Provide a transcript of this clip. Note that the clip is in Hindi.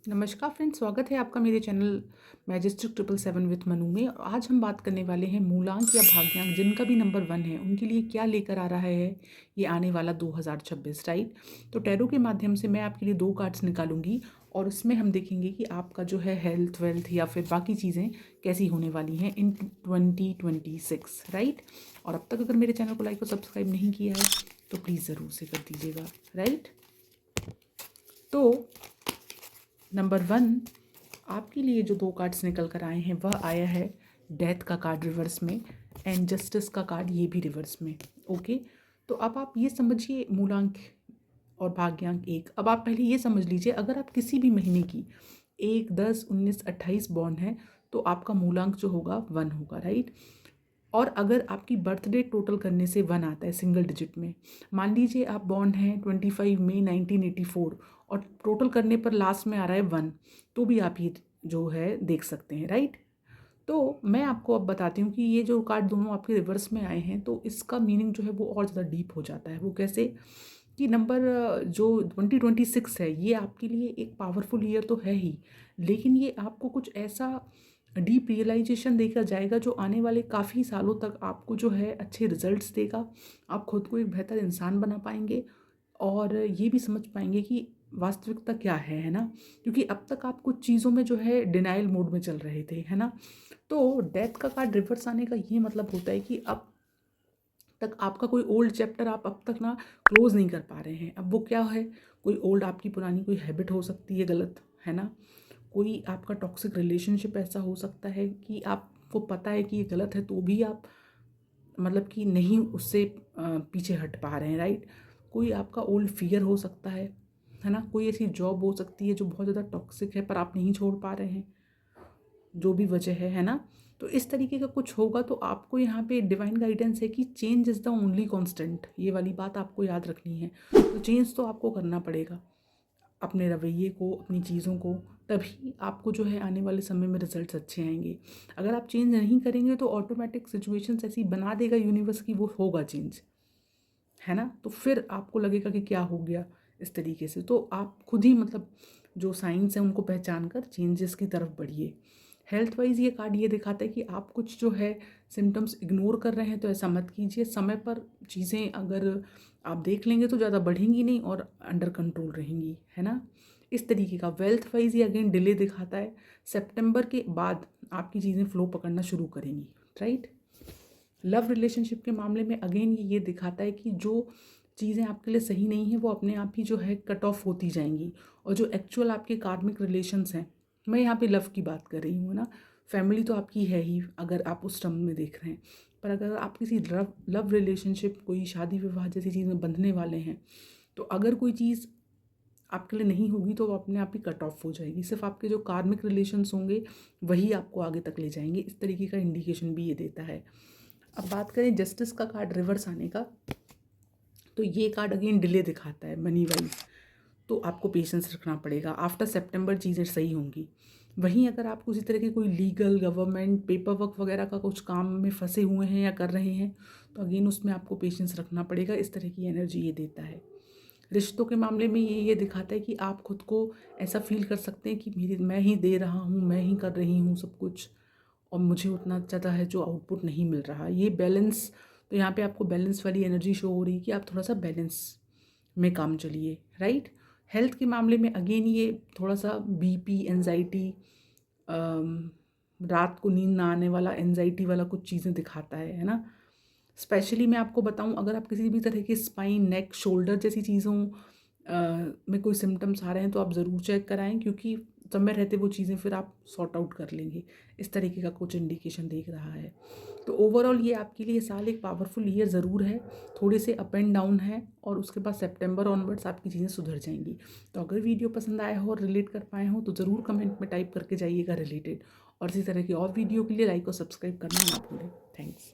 नमस्कार फ्रेंड्स, स्वागत है आपका मेरे चैनल मैजेस्टिक 777 विथ मनु में। और आज हम बात करने वाले हैं मूलांक या भाग्यांक जिनका भी नंबर 1 है उनके लिए क्या लेकर आ रहा है ये आने वाला 2026, राइट। तो टैरो के माध्यम से मैं आपके लिए 2 कार्ड्स निकालूंगी और उसमें हम देखेंगे कि आपका जो है हेल्थ वेल्थ या फिर बाकी चीज़ें कैसी होने वाली हैं इन 2026, राइट। और अब तक अगर मेरे चैनल को लाइक और सब्सक्राइब नहीं किया है तो प्लीज़ ज़रूर से कर दीजिएगा, राइट। तो नंबर 1 आपके लिए जो 2 कार्ड्स निकल कर आए हैं वह आया है डेथ का कार्ड रिवर्स में एंड जस्टिस का कार्ड ये भी रिवर्स में। ओके, तो अब आप ये समझिए मूलांक और भाग्यांक एक। अब आप पहले ये समझ लीजिए, अगर आप किसी भी महीने की 1, 10, 19, 28 बॉर्न है तो आपका मूलांक जो होगा 1 होगा, राइट। और अगर आपकी बर्थडे टोटल करने से 1 आता है सिंगल डिजिट में, मान लीजिए आप बॉर्न हैं 25 मई 1984 और टोटल करने पर लास्ट में आ रहा है 1, तो भी आप ये जो है देख सकते हैं, राइट। तो मैं आपको अब बताती हूँ कि ये जो कार्ड दोनों आपके रिवर्स में आए हैं तो इसका मीनिंग जो है वो और ज़्यादा डीप हो जाता है। वो कैसे कि नंबर जो 2026 है ये आपके लिए एक पावरफुल ईयर तो है ही, लेकिन ये आपको कुछ ऐसा डीप रियलाइजेशन देकर जाएगा जो आने वाले काफ़ी सालों तक आपको जो है अच्छे रिजल्ट्स देगा। आप खुद को एक बेहतर इंसान बना पाएंगे और ये भी समझ पाएंगे कि वास्तविकता क्या है ना। क्योंकि अब तक आप कुछ चीज़ों में जो है डिनाइल मोड में चल रहे थे, है ना। तो डेथ का कार्ड रिवर्स आने का ये मतलब होता है कि अब तक आपका कोई ओल्ड चैप्टर आप अब तक ना क्लोज नहीं कर पा रहे हैं। अब वो क्या है, कोई ओल्ड आपकी पुरानी कोई हैबिट हो सकती है गलत, है ना। कोई आपका टॉक्सिक रिलेशनशिप ऐसा हो सकता है कि आपको पता है कि ये गलत है तो भी आप मतलब कि नहीं उससे पीछे हट पा रहे हैं, राइट। कोई आपका ओल्ड फियर हो सकता है ना। कोई ऐसी जॉब हो सकती है जो बहुत ज़्यादा टॉक्सिक है पर आप नहीं छोड़ पा रहे हैं, जो भी वजह है ना। तो इस तरीके का कुछ होगा तो आपको यहाँ पे डिवाइन गाइडेंस है कि change is the only constant. ये वाली बात आपको याद रखनी है। तो चेंज तो आपको करना पड़ेगा अपने रवैये को, अपनी चीज़ों को, तभी आपको जो है आने वाले समय में रिजल्ट्स अच्छे आएंगे। अगर आप चेंज नहीं करेंगे तो ऑटोमेटिक सिचुएशंस ऐसी बना देगा यूनिवर्स की वो होगा चेंज, है ना। तो फिर आपको लगेगा कि क्या हो गया इस तरीके से। तो आप खुद ही मतलब जो साइंस है उनको पहचान कर चेंजेस की तरफ बढ़िए। हेल्थ वाइज ये कार्ड ये दिखाता है कि आप कुछ जो है सिम्टम्स इग्नोर कर रहे हैं तो ऐसा मत कीजिए। समय पर चीज़ें अगर आप देख लेंगे तो ज़्यादा बढ़ेंगी नहीं और अंडर कंट्रोल रहेंगी, है ना। इस तरीके का वेल्थ वाइज ये अगेन डिले दिखाता है। सितंबर के बाद आपकी चीज़ें फ्लो पकड़ना शुरू करेंगी, राइट। लव रिलेशनशिप के मामले में अगेन ये दिखाता है कि जो चीज़ें आपके लिए सही नहीं है वो अपने आप ही जो है कट ऑफ होती जाएंगी। और जो एक्चुअल आपके कार्मिक रिलेशंस हैं, मैं यहाँ पे लव की बात कर रही हूँ ना, फैमिली तो आपकी है ही अगर आप उस टर्म में देख रहे हैं। पर अगर आप किसी लव रिलेशनशिप कोई शादी विवाह जैसी चीज़ में बंधने वाले हैं तो अगर कोई चीज़ आपके लिए नहीं होगी तो वो अपने आप ही कट ऑफ हो जाएगी। सिर्फ आपके जो कार्मिक रिलेशंस होंगे वही आपको आगे तक ले जाएंगे। इस तरीके का इंडिकेशन भी ये देता है। अब बात करें जस्टिस का कार्ड रिवर्स आने का, तो ये कार्ड अगेन डिले दिखाता है मनी वाइज। तो आपको पेशेंस रखना पड़ेगा। आफ्टर सितंबर चीज़ें सही होंगी। वहीं अगर आप किसी तरह की कोई लीगल गवर्नमेंट पेपर वर्क वगैरह का कुछ काम में फंसे हुए हैं या कर रहे हैं तो अगेन उसमें आपको पेशेंस रखना पड़ेगा। इस तरह की एनर्जी ये देता है। रिश्तों के मामले में ये दिखाता है कि आप खुद को ऐसा फील कर सकते हैं कि मेरी मैं ही दे रहा हूँ, मैं ही कर रही हूँ सब कुछ और मुझे उतना ज़्यादा है जो आउटपुट नहीं मिल रहा। ये बैलेंस, तो यहाँ पे आपको बैलेंस वाली एनर्जी शो हो रही है कि आप थोड़ा सा बैलेंस में काम चलिए, राइट। हेल्थ के मामले में अगेन ये थोड़ा सा बीपी, एनजाइटी, रात को नींद ना आने वाला एनजाइटी वाला कुछ चीज़ें दिखाता है ना। स्पेशली मैं आपको बताऊं, अगर आप किसी भी तरह के स्पाइन, नेक, शोल्डर जैसी चीज़ों में कोई सिम्टम्स आ रहे हैं तो आप ज़रूर चेक कराएं, क्योंकि समय रहते वो चीज़ें फिर आप सॉर्ट आउट कर लेंगे। इस तरीके का कुछ इंडिकेशन देख रहा है। तो ओवरऑल ये आपके लिए साल एक पावरफुल ईयर ज़रूर है। थोड़े से अप एंड डाउन है और उसके बाद सितंबर ऑनवर्ड्स आपकी चीज़ें सुधर जाएंगी। तो अगर वीडियो पसंद आया हो और रिलेट कर पाए हो तो ज़रूर कमेंट में टाइप करके जाइएगा रिलेटेड। और इसी तरह की और वीडियो के लिए लाइक और सब्सक्राइब करना ना भूलें। थैंक्स।